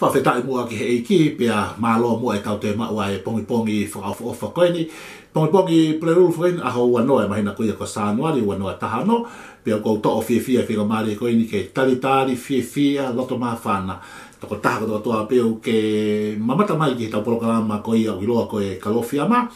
whawhetai mua ki he iki, pia malo mua e tau te maua e pongi whakaofa koe ni. Pongi plerulu whain aho wanoa e mahina kuia ko Sanuari, wanoa tahano, pia kou to'o fia whiga maari koe ni ke tari fia, loto maa whana. Toko taha ko toa peo ke mamata mai ki he tau polokalama koe au hiloa koe Kalofiama,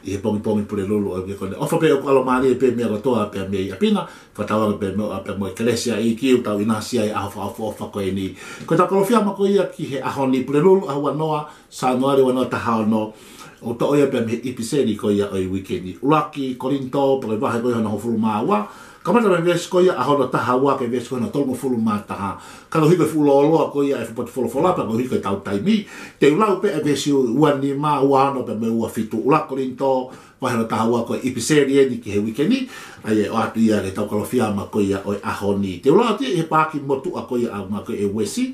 i he pongi plerulu o koe. Ofa peo ko alo maari e pe mea kotoa pia mea i apina, whatawanga pe mea pe moe kelesia i kiu tau inasia i aho whaofa koe ni. Koe tau Kalofiama koe ia ki he aho ni plerulu aho wanoa, Sanuari wanoa tahano, o to oia pe me episodi ko ia oi weekendi ulaki Kolinito pe va ko na hofulu mawa kamata me ves ko ia a hono tahawa ke ves ko na tolmo fulu mata ka lo hiko fulo lo ko ia e pot folo fola pa ko hiko tau taimi te ulau pe ves wani ma wa no pe me wa fitu ulaki Kolinito va no tahawa ko episodi ni ki he weekendi ai o atu ia ke tau Kalofiama ko ia oi a honi te ulau ti e pa ki motu a ko ia a ma ko e wesi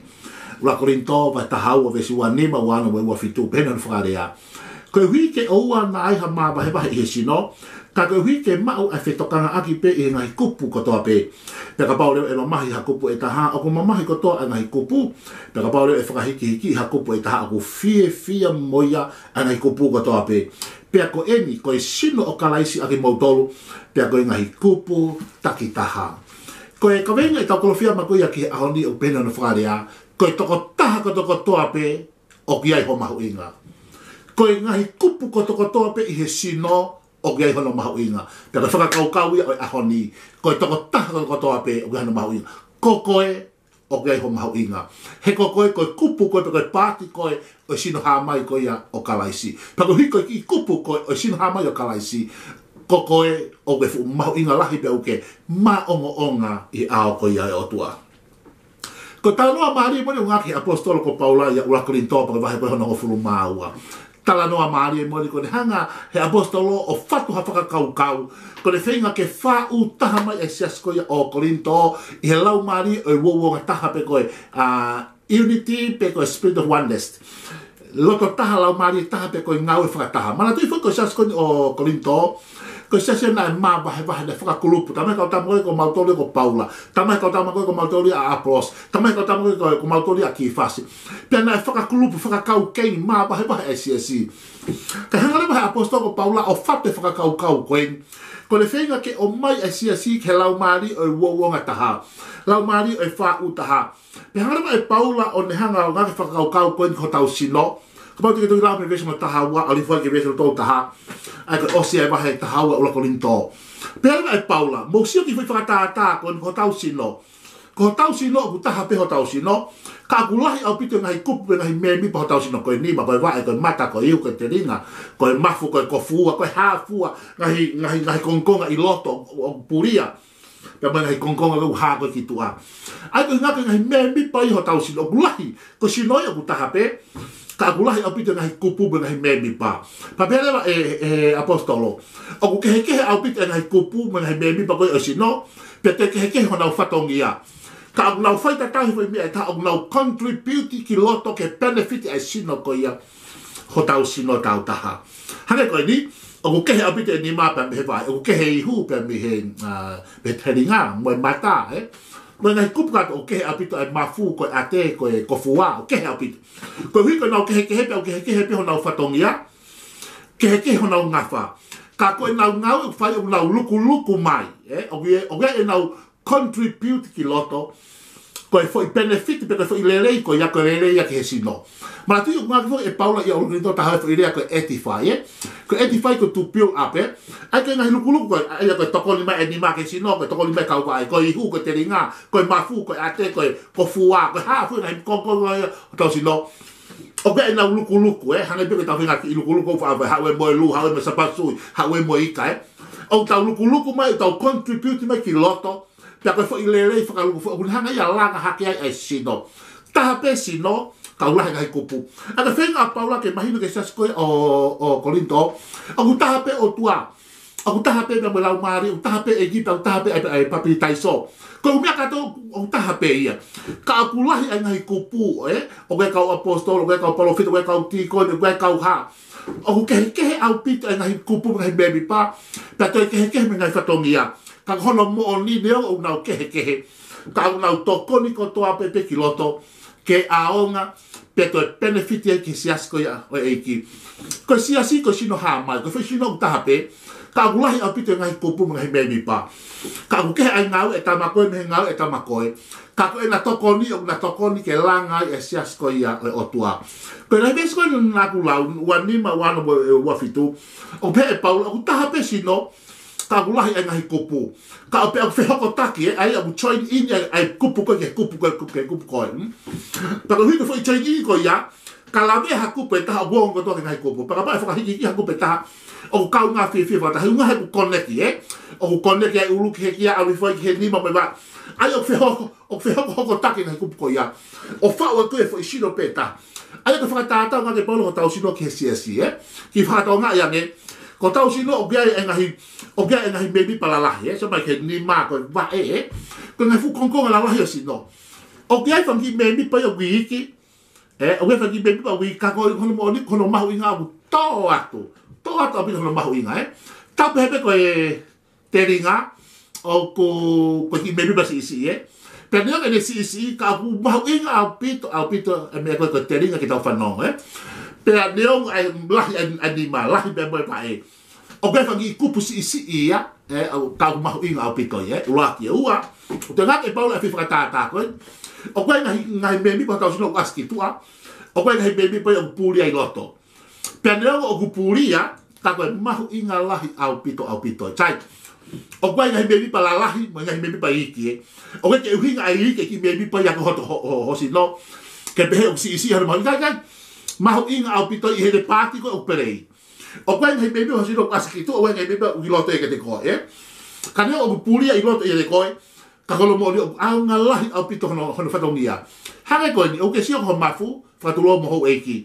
ulaki Kolinito va tahawa ves wani ma wa no wa fitu pe no farea koe hui ke oua na aiha maa bahe i he sino, ka koe hui ke mau e whetokanga aki pe i ngai kupu kotoa pe. Peka pao leo e mamahi ha kupu e taha, ako mamahi kotoa e ngai kupu, peka pao leo e whakahiki ha kupu e taha, ako fia moia e ngai kupu kotoa pe. Pea ko eni, koe sino o kalaisi aki mautolu, pea koe ngai kupu taki taha. Koe kawenga e tau Kalofiama koe aki he ahoni o pena no whakarea, koe toko taha kotoa pe, o ki ai ho mahu'inga. Koe ngahi kupu kotoa pe i he sino o gai hono mahu'inga. Pera whakakau ia o ahoni. Koe toko taha kotoa pe o gai hono mahu'inga. Kokoe o gai hono mahu'inga. He kokoe koe kupu koe koe pāti koe o sino hamai koe ia o kalaisi. Pako hiko i kupu koe o sino hamai o kalaisi. Kokoe o gai fu mahu'inga lahi pe uke ma onga i ao koe ia e Otua. Ko tala noa maari mo ni ngaki apostolo ko Paula ia ulaki Kolinito pa vahe hono ngofulu maua. Tala noa maari e mori kone hanga he apostolo o fatu hawhaka kau. Kone whenga ke whau taha mai e sias koe o Kolinito i he lau maari o wawonga taha pe koe unity pe koe spirit of oneness. Loto taha lau maari taha pe koe ngau e whakataha. Mana tui whako sias koe o Kolinito ko sias e nai maa bahe ne whakakulupu. Tamai kau tamoe ko mautoli ko Paula. Tamai kau tamoe ko mautoli a Apos. Tamai kau tamoe ko mautoli a Kifasi. Pia nai whakakulupu whakakau keini maa bahe e siasi. Ka hangare bahe apostolo ko Paula o whate whakakau koen. Ko le whenga ke o mai e siasi ke lau maari o wawonga taha. Lau maari o whau taha. Pia hangare bahe Paula o ne hanga o ngake whakakau koen ko tau sino. Kapau tika tuki lau me vesi mo tahawa, ali fwai ke vesi mo tau taha. Ai ka osi ai wahe tahawa ula Kolinito. Pea ai Paula, mo sio ki fwai whakatata ko tau sino. Ko tau sino, ku taha pe ho tau sino. Ka aku lahi au pito ngahi kupu ngahi memi pa ho tau sino koe nima, koe wae, koe mata, koe iu, koe te ringa, koe mafu, koe kofua, koe hafua, ngahi kongkonga i loto, o puria. Pea ngahi kongkonga lau haa koe ki tua. Ai koe ngake ngahi memi pa i ho tau sino, ku lahi, ko sino ia ku taha pe. Ka aku lahi au pito ngahi kupu ngahi memi pa. Pa pia lewa apostolo. O ku kehe au pito ngahi kupu ngahi memi pa koe o sino. Pia te kehe ho nau whatongia. Ka aku nau whaita tahi whai mea ta aku nau contribute ki loto ke benefit ai sino koe ia. Ho tau sino tau taha. Hane koe ni, o ku kehe au pito ni maa pa mihe vai. O ku kehe ihu pa mihe teringa, moe mata, Mo ngai kupuka o kehe apito ai mafu ko ate ko kofua o kehe apito. Ko hui ko nau kehe pe ho nau whatongia. Kehe ho nau ngafa. Ka koe nau ngau whai o nau luku mai. O e nau contribute ki loto. Ko e foi benefit pe ko foi lelei ko ia ko lelei ia ke sino. Ma tu ngā ko e Paula ia o Kolinito taha foi ia ko edify Ko edify ko to build up Ai ke ngai luku ko ai ko toko lima e nima ke sino ko toko lima kau ai ko ihu ko te ringa ko mafu ko ate ko fua ko ha fu nai ko to sino. O ke na luku hanga pe ko ta finga ki luku fa ha we mo lu ha we sapasu ha we mo ika O ta luku mai ta contribute mai ki loto. Pea koe fo i lelei whakaluku fo o hanga ia langa hake ai e sino. Taha pe sino, ka ulahe ngai kupu. Aka whenga Paula ke mahino ke sias koe o Kolinito. Aku taha pe Otua. Aku taha pe me lau maari, aku taha pe Egipta, aku taha pe ai papi taiso. Koe umea kato, aku taha pe ia. Ka aku lahi ai ngai kupu, O koe kau apostol, o koe kau palofita, o koe kau tiko, o koe kau ha. O kehe au pito ai ngai kupu, ngai bebi pa. Pea toi kehe me ngai whatongia. Ka hono mo o ni neo o nau kehe. Ka au nau tokoni ko toa pepe ki loto. ke aonga pe to benefit e ki sias ko ya o e ki ko siasi ko sino ha mai ko fe sino ta pe ka gulahi a pito ngai kupu ngai baby pa ka ke ai ngau e tama ko me ngau e tama ko ka ko na tokoni ke langa e sias ko ya o Otua ko na ves ko na ku la wani ma wana wa fitu o pe e Paula ku ta pe sino ka gulahi ai ngai kupu ka pe fe hoko taki ai a join in ai kupu ko pa ko hito foi join in ko ya ka la me ha kupu ta bo ngo to ngai kupu pa pa fa hiki ha kupu ta o ka nga fi fa ta nga ha ku connect o connect ai ulu ke kia a foi ke ni ma ba ai o fe hoko taki ngai kupu ko ya o fa o to e foi sino peta ai ko fa ta nga ke polo ta o sino ke si ki fa ta nga ya ne ko tau sino o gai ngahi baby pala lahi so mai ke ni ma ko va ko ngai fu konko la lahi sino o gai fangi baby pa yo wiki o gai fangi baby pa wiki ka ko no mahu'inga to atu abi no mahu'inga ta pe ko teringa o ko ki baby ba si pero yo que si ka mahu'inga au pito e me ko teringa que tau fanong pero neong ai animal lahi be boy pa o be fangi kupu si ia ka mahu'inga au pito ula ki ua o te ngake Paula fi fratata ko o ko ngai baby pa tau sino aski tua o ko ngai baby pa o puli ai loto pero neong o pulia ta ko mahu'inga lahi au pito chai o ko ngai baby pa lahi mo ngai baby pa iki o ke uhinga ai iki ki baby pa ya ko ho sino ke be o si har mo ngai mahu'inga au pito i hele pati ko operei o kwa ngai baby ho sino aski tu o ngai baby u loto e ke te ko kane o pulia i loto e le ko ka ko mo au ngalahi au pito no fatongia hanga ko ni o ke sio ho mafu fatulo mo ho eki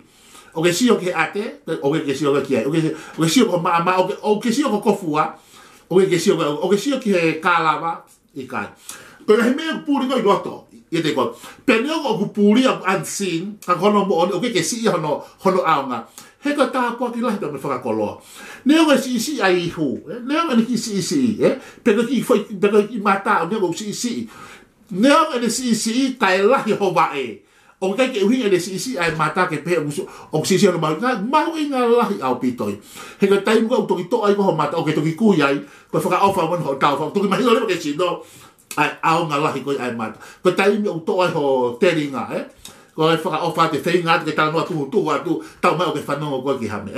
o ke sio ke ate o ke sio ke o ke sio ko mama o ke sio ko kofua o ke sio ke kalava i kai ko ngai me puri ko i loto e te ko penio o puri ansin ka kono mo o ke si hono aunga he ko ta po ki lahi me fa kolo ne o si ai hu ne o ni si pero ki foi pero ki mata o ne o si ne o ni si kai lahi ho va o ke uhi ni si ai mata ke pe o si no ma inga lahi au pitoi he ko tai mo to ai ko mata o ke to ki ku ai ko fa ofa mon ho ta fa to ki mai no ke si no ai au nga lahi ko ai mata ko tai mi o to ai ho teringa ko ai fa ofa te feinga ke ta no tu ta mai o ke fa no ko ki hame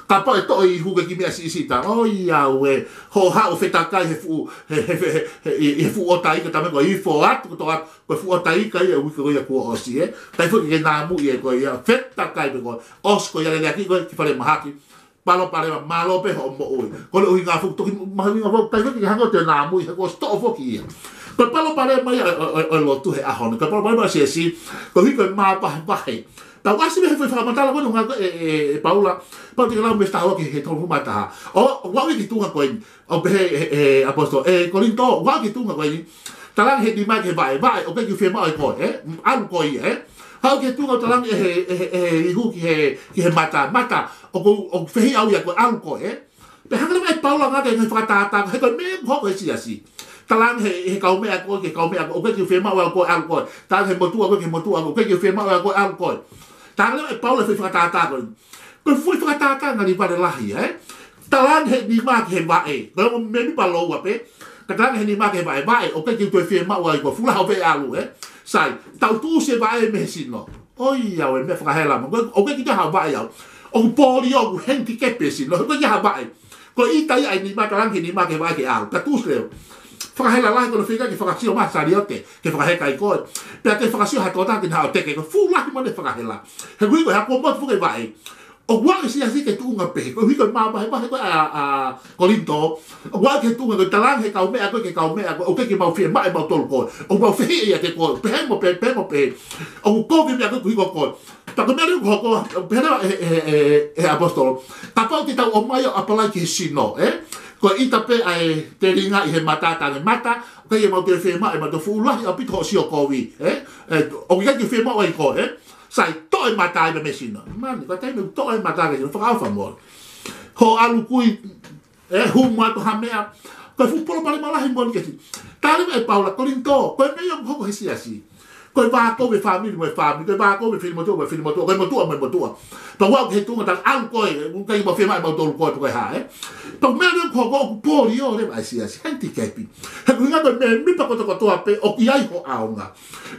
ka pa to i hu ke mi si ta o ia we ho ha o feta kai he fu o tai ke ta me ko i fo at ko fu o tai kai e wi ko ia ko o si tai fu ke na mu e ko ia feta kai ko os ko ia le aki ko ki fa le mahaki palo malo pe ho mo oi ko le nga fu to ma nga vo tai ke hango te na mu ko sto fo ki ko palo mai o lo tu he a hon ko palo mai si ko hi ko ma pa ta wasi me foi fa mata la ko nga Paula pa te la me sta ho ke to mata o wa ki tu nga ko o be apostol Kolinito wa ki tu nga ko talang he di mai ke vai o ke ki fe mai ko an ko how ke tu nga talang hu ki he mata o fe au ya ko an ko pe hanga mai Paula nga ke fa ta he ko me ho ko si talang he kau me ako o ke ki fe mai ko an ko ta he motu ko ke ki fe mai ko an ko ta le Paula fe fa ta ko foi fa ta nga ni pa lahi talang he di mai ke vai ko me ni pa lo wa pe ka he ni mai ke vai o ke ki fe mai ko fu la ho pe alu sai tau tu se vai me sino oi ya we me fa hela mo o ke ki ha vai ya o poli o henti ke pe sino ko ya vai ko ita ya ni mai talang ni mai ke vai ke alu ta tu se fa hela la ko fica que fa sio ma sariote que fa he kai ko pe te fa sio ha tota que ha te que fu la mo de fa hela he ko ha ko mo fu ke vai o wa si así que tu nga pe ko hi ko ma ko a Kolinito o wa que tu nga talang he ka me o que ma fi ma tol ko o ma fi ya te ko pe mo o ko que me ko ta ko me ko pero apostol ta pa ti ta o mai a pala que sino ko ita pe ai te ringa i he mata ko ye mo te fe ma to fu la a pito si o ko vi o que fe ma ai ko sai to e mata i me sino man ko te me to e mata ke fa fa mo ho alu kui hu ma to ha mea ko fu por mala hi mon ke ta le Paula Kolinito ko me yo ho si asi Koe wā koe whamiri koe whamiri, koe wā koe whirimotua koe whirimotua, koe motua koe motua. Pa wau ke tunga tang au koe, kai mo whimai mau tolu koe koe hae. Pa mea reo koe koe pōri o rewa ai siasi, henti kepi. He kuinga koe mea mipa koe toko toa pe, o ki ai ho aonga,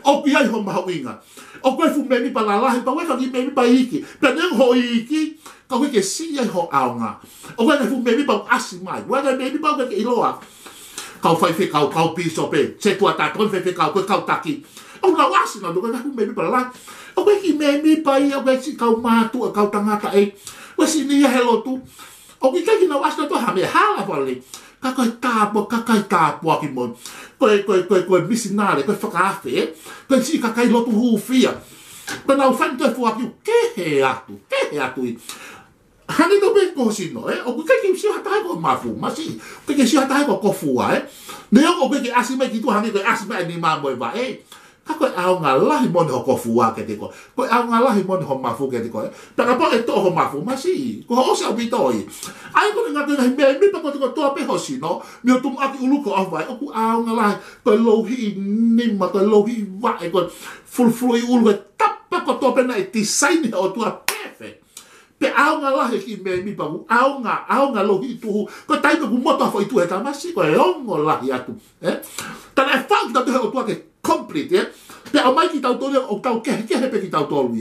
o ki ai ho mahu'inga. O koe fu mea mipa la lahi, pa wefa ki mea mipa iki. Pe neng ho iki, ka koe ke si ai ho aonga. O koe fu mea mipa asi mai, wega mea mipa koe ke iloa. Kau fai fe kau piso pe, se tua tāton fe kau koe kau taki. O na wasi na doka ku me pa la. O ke ki me pa i o ke si kau matu kau tangata e. O si ni hello tu. O ki ka ki na wasi na to ha me hala pale. Ka kai tapo ki mon. Ko misinare, ko whakaafe. Ko si ka kai lotu hufia. Ko na ufan to fu aki ke he atu i. Hani no be ko sino o ku ke si hata ko mafu masi. Ke si hata ko fua Ne o ke asime ki tu hani ko asime ni ma mo ba Ka koe ao ngā lahi moni ho kofua ke te koe. Koe ao ngā lahi moni ho mafu ke te koe. Paka po e tō ho mafu, masi. Ko ho ose au pitoi. Ai koe ngā tēnei mea mipa koe te koe toa peho sino. Mi o tumu aki uluko au vai. Oku ao ngā lahi. Koe louhi nima, koe louhi wae. Koe fulfului ulu. Koe tapa koe toa pena e tisaini o tua pefe. Pe ao ngā lahi ki mea mipa ku. Ao ngā louhi tuhu. Koe taipe ku moto hafo i tu e ta masi. Koe ongo lahi atu. Tana e whau ki tau te o tua ke complete, Pe au mai ki tau tōru, o tau kehe pe ki tau tōru,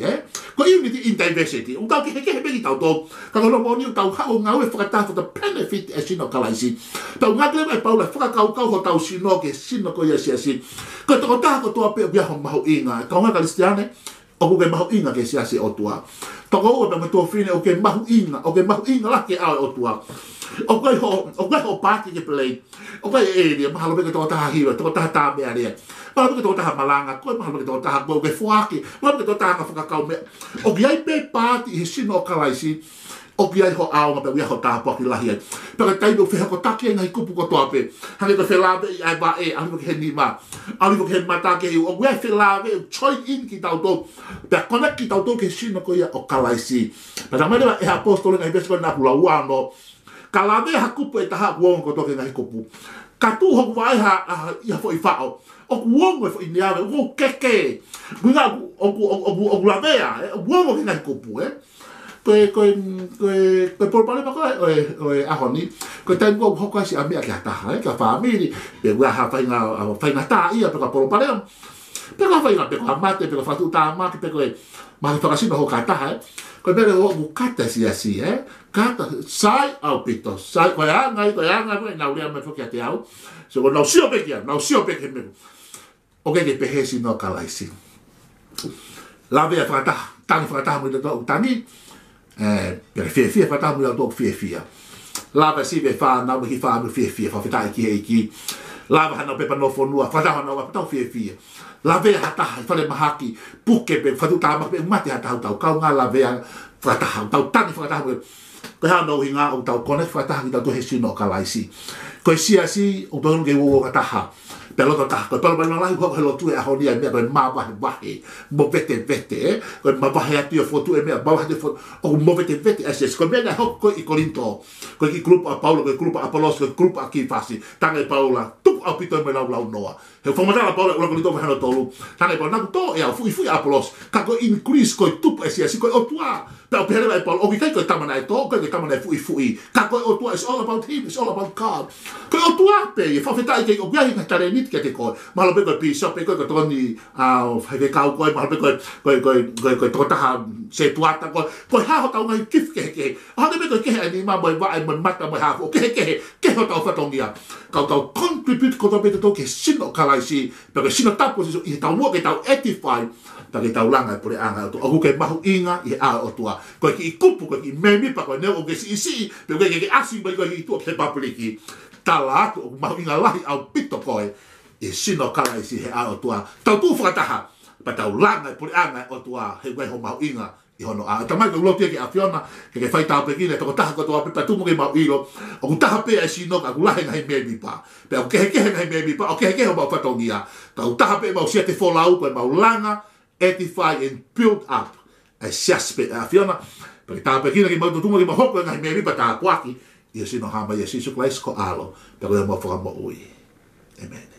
Ko unity in diversity, o tau kehe pe ki tau tōru. Ka kono moni o tau hao ngau e whakatafu the benefit e sino kalaisi. Tau ngātele mai paula whakakau ho tau sino ke sino ko ia siasi. Ko toko taha ko toa pe o biaho mahu'inga. Ka unga kalistiane, o ke mahu'inga ke siasi Otua. Toko ua pe matua whine o ke mahu'inga la ke ao Otua. O koe ho pāti ke pelei. O koe e rea, mahalo peke tō taha hiwa, tō taha tā mea rea. Mahalo peke tō taha malanga, koe mahalo peke tō taha koe fuaki, mahalo peke tō taha ka whakakau mea. O ki ai pe pāti i sino o kalaisi, o ki ai ho aonga pe wia ho taha poki lahi ai. Peka taibu whiha ko take e ngai kupu ko toa pe. Hange ko whelawe i ai ba e, alimu ke he nima. Alimu ke he mata ke hiu. O wia whelawe, join in ki tau tō. Peka connect ki tau tō ke sino ko ia o kalaisi. Peka marewa e ha apostole ngai besko na kula uano. Ka lawe ha kupu e taha kuongo ko toke ngahi kupu. Ka tu hoku vai ia fo i whao. O kuongo e fo i neawe, o keke. Kuinga o lawea, o kuongo ke ngahi kupu, Koe porpale mako o ahoni. Koe tai mua hoko asi a mea ki hataha, ka whaamiri. Pe ua ha whainga tā ia, pe ka porpale. Pe ka whainga, pe ka mate, pe ka whatu tā mate, pe koe mahi whakasino ho ka taha, Koe mere o kata si, Kata, sai au pito, sai koe angai, koe nau rea mai whoki a te au. So ko nau sio peke meru. O ke pehesi no kalaisi. Lawe a whakataha, tangi whakataha mui tō utangi, pere whia whakataha mui tō whia. Lawe si ve whanau hi whanau whia, whawhetai ki hei ki. Lawe hanau pepa no whonua, whakataha hanau whakatau whia. Lawe hataha, whale mahaki, puke pe, whatu tāma pe, umate hataha tau, kau ngā lawe whakataha, tau tangi whakataha mui. Koe hano hi ngā o tau kone whakataha ki tau tohe sino o kalaisi. Koe siasi o tonu ke uo kataha. Peloto taha. Koe palo palo lahi kua helo tue aho nia mea koe mawahe. Mo vete. Koe mawahe ati o fotu e mea. Mawahe fotu. O mo vete SS. Koe mea hoko koe i Kolinito. Koe ki grupa a Paulo, koe grupa a Apolos, koe grupa a Kifasi. Tanga i Paula. Tupu au pito e me lau noa. He whamatala Paula ula Kolinito me hano tolu. Tanga i Paula. Naku tō e au fui Apolos. Ka koe increase koe tupu SS. Koe Otua. Peo pehere mai Paula. Oki kai koe tamana e tō. Koe tamana e fui. Ka koe Otua. It's all about him. It's all about God. Koe Otua pe. Whawhetai kei o biahi ngai tare nit ke te koe. Mahalo pe koe piso pe koe toni hei kau koe. Mahalo pe koe totaha se tuata koe. Koe haho tau ngai kif kehe. Hane pe koe kehe ani ma moi wae moi mata moi hafo. Kehe ho tau whatongia. Kau tau contribute ko tau pe tau ke sino kalaisi. Pe koe sino tapo siso i tau mua ke tau edify. Ta ke tau langa e pure anga o oku ke mahu'inga i a Otua. Koe ki i kupu, koe ki i memipa, koe neo o ke si. Pe koe ke asi mai koe ki i tua ke papuliki. Tala atu o mahu'inga lahi au pito koe. I sino kalaisi he a Otua. Tau tu whakataha. Pa tau langa e pure anga e Otua. He koe ho mahu'inga i hono a. Ta mai koe ulotia ke a Fiona. Ke whai tau pekine. Toko taha kotoa pe tumu ke mahu'ilo. O ku taha pe e sino ka ku lahe ngai memipa. Pe o kehe ngai memipa. O kehe mau whatongia. Tau taha pe mau sia te wholau koe mau langa. Edify and build up a siaspe a Fiona. Perché ta pekina ki mau tumu ki mahoko ngai memipa ta kwaki. Ia sino hama ia sisu klais ko alo. Pero ia mo whaka mo ui. Amen.